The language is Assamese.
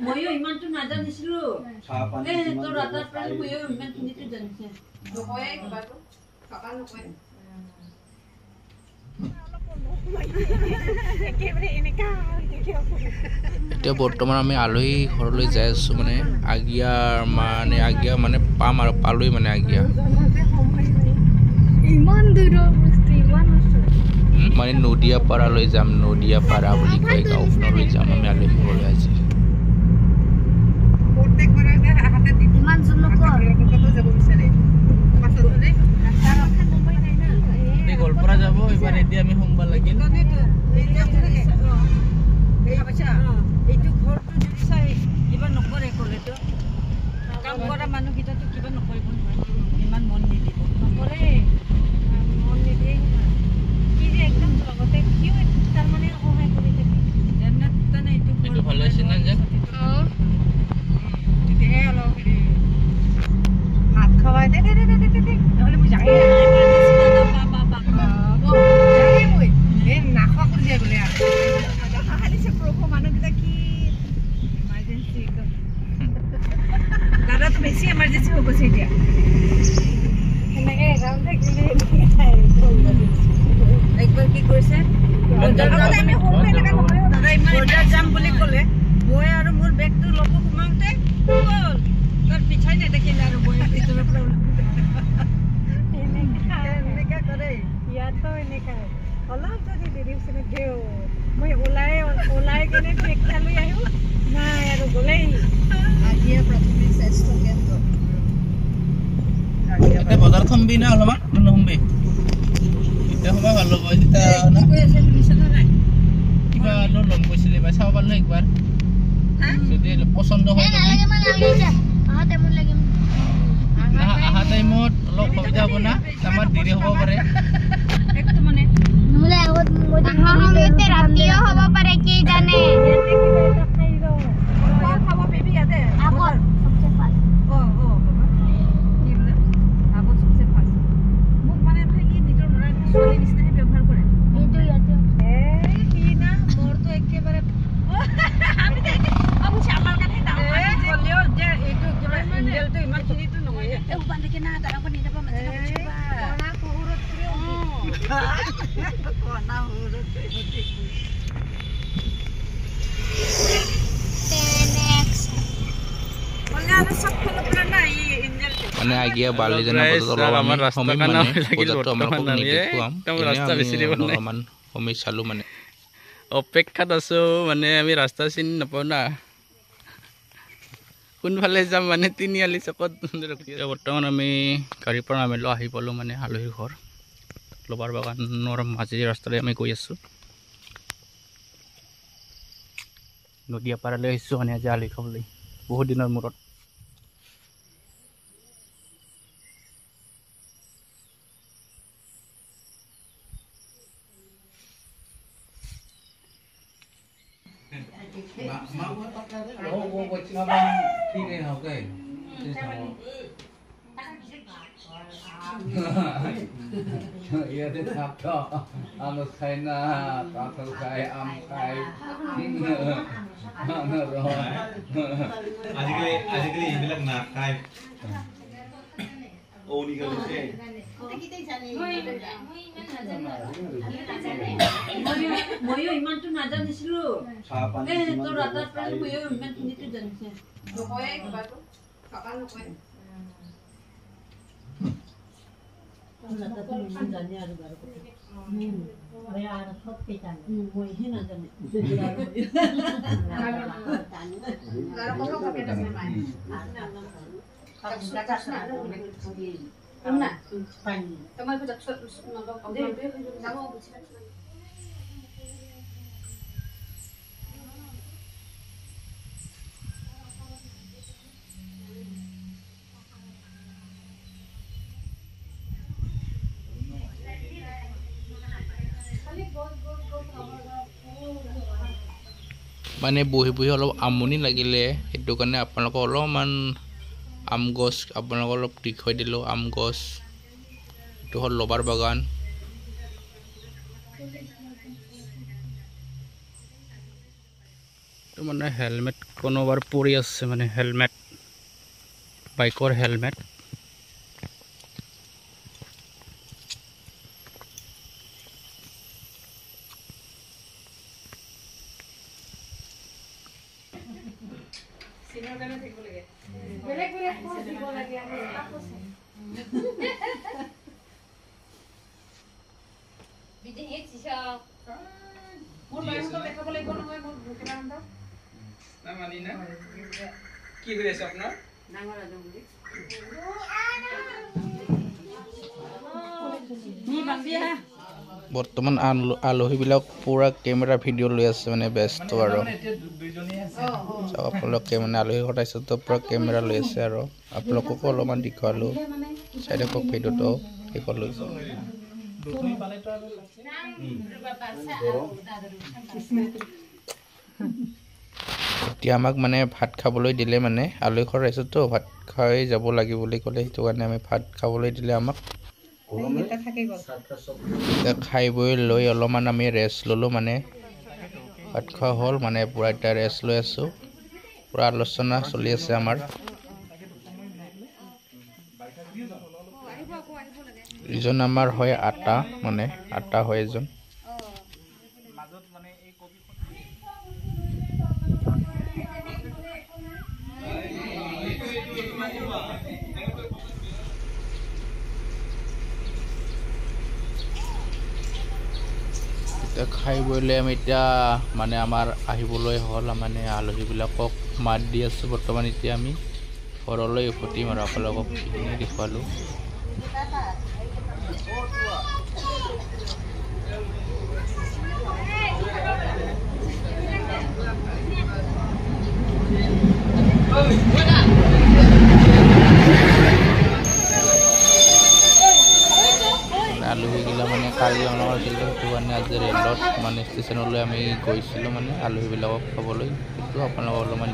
ময়ো ইমানটো নাজানিছিলো তোৰ ৰাতাৰ পৰা ময়ো ইমানখিনিতো জানিছে এতিয়া বৰ্তমান আমি আলহী ঘৰলৈ যাই আছো মানে আগিয়া মানে পাম আৰু পালোই মানে আগিয়া ইমান দূৰ মানে নদিয়াপাৰালৈ যাম নদিয়াপাৰা বুলি কয় গাঁওখনলৈ যাম আমি আলহী ঘৰলৈ আজি ইমান গোৱালপাৰা যাব এবাৰ এতিয়া আমি সোমবাৰ লাগিল এইটো ঘৰটো যদি চাই কিবা নকৰে ক'লেতো কাম কৰা মানুহকেইটাতো কিবা নকৰিব নোৱাৰে ইমান মন নিদিব নকৰে মন নিদিয়ে কি যে একদম লগতে কিয় তাৰমানে সহায় কৰি থাকে তেনে এইটো ভালে আছে না যে তেতিয়াহে অলপ ভাত খাৱাই দে নহ'লে মই যাই নাখোৱা কৰি যায় বোলে প্ৰভু মানুহকেইটা কি ইমাৰ্জেঞ্চি একদম দাদাটো বেছি ইমাৰ্জেঞ্চি হৈ গৈছে এতিয়া সেনেকৈ একাউণ্ট থাকিলে একবাৰ কি কৰিছে বজাৰ যাম বুলি ক'লে মই আৰু মোৰ বেগটো ল'ব সোমাওঁতে গ'ল তাৰ পিছাই নেদেখিলে আৰু মই ভিতৰৰ পৰা এনেকুৱা কৰে ইয়াতো এনেকুৱা অলপ যদি দেৰি হৈছে নেকি মই ওলাই কেনে বেগটা লৈ আহিব নাই আৰু গ'লেই আগিয়া প্ৰাথমিক স্বাস্থ্য কেন্দ্ৰ এতিয়া বজাৰ থম্বি না অলপমান নহম্বি এতিয়া সময় ভাল হ'ব এতিয়া কিবা ল'ম কৈছিলে বা চাব পাৰিলো একবাৰ যদি পচন্দ হয় অহা টাইমত অলপ সুবিধা হ'ব না আমাৰ দেৰি হ'ব পাৰে ৰাতিও হ'ব পাৰে কি জানে মানে আগিয়া বালিজনা বজাৰত আমাৰ ৰাস্তা কানা লাগিল বৰ্তমান আমি একদম ৰাস্তা বিচৰি অলপমান সময় চালো মানে অপেক্ষাত আছো মানে আমি ৰাস্তা চিনি নাপাওঁ না কোনফালে যাম মানে তিনিআলি চকত বৰ্তমান আমি গাড়ীৰ পৰা নামিলো আহি পালো মানে আলহীৰ ঘৰ লবাৰ বাগানৰ মাজেদি ৰাস্তাৰে আমি গৈ আছো নদিয়াপাৰালৈ আহিছো মানে আজি আলহী খাবলৈ বহুত দিনৰ মূৰত Iya deh sabda, anu kaina, tatul kai, am kai, anu roh. Azikli bilang nak kai. Oh ni kalau sih. ময়ো ইমানটো নাজানিছিলো তোৰ ৰাতাৰ পৰা ময়ো ইমানখিনিতো জানিছে নকয়ে কিবাটো থকা নকয়ে জানে আৰু বাৰু মই আৰু সব জানে মইহে নাজানে মানে বহি বহি অলপ আমনি লাগিলে সেইটো কাৰণে আপোনালোকক অলপমান আম গছ আপোনালোকক অলপ দেখুৱাই দিলোঁ আম গছ এইটো হ'ল লবাৰ বাগান মানে হেলমেট কোনোবাৰ পৰি আছে মানে হেলমেট বাইকৰ হেলমেট কি হৈ আছে আপোনাৰ বৰ্তমান আলহীবিলাক পুৰা কেমেৰা ভিডিঅ' লৈ আছে মানে ব্যস্ত আৰু চাওক আপোনালোকে মানে আলহী ঘটাইছে তো পুৰা কেমেৰা লৈ আছে আৰু আপোনালোককো অলপমান দেখুৱালোঁ চাই থাকক ভিডিঅ'টো দেখুৱালোঁ এতিয়া আমাক মানে ভাত খাবলৈ দিলে মানে আলহী ঘৰ আহিছোঁতো ভাত খাই যাব লাগিব বুলি ক'লে সেইটো কাৰণে আমি ভাত খাবলৈ দিলে আমাক খাই বৈ লৈ অলপমান আমি ৰেষ্ট ল'লোঁ মানে ভাত খোৱা হ'ল মানে পূৰা এতিয়া ৰেষ্ট লৈ আছোঁ পূৰা আলোচনা চলি আছে আমাৰ ইজন আমাৰ হয় আটা মানে আটা হয় এজন খাই বইলৈ আমি এতিয়া মানে আমাৰ আহিবলৈ হ'ল মানে আলহীবিলাকক মাত দি আছোঁ বৰ্তমান এতিয়া আমি ঘৰলৈ উভতিম আৰু আপোনালোকক সেইখিনি দেখুৱালোঁ আলহীগিলা মানে কাজিৰঙা আছিল সেইটো কাৰণে আজি ৰেলত মানে ষ্টেচনলৈ আমি গৈছিলোঁ মানে আলহীবিলাকক খাবলৈ সেইটো আপোনালোকক অলপমান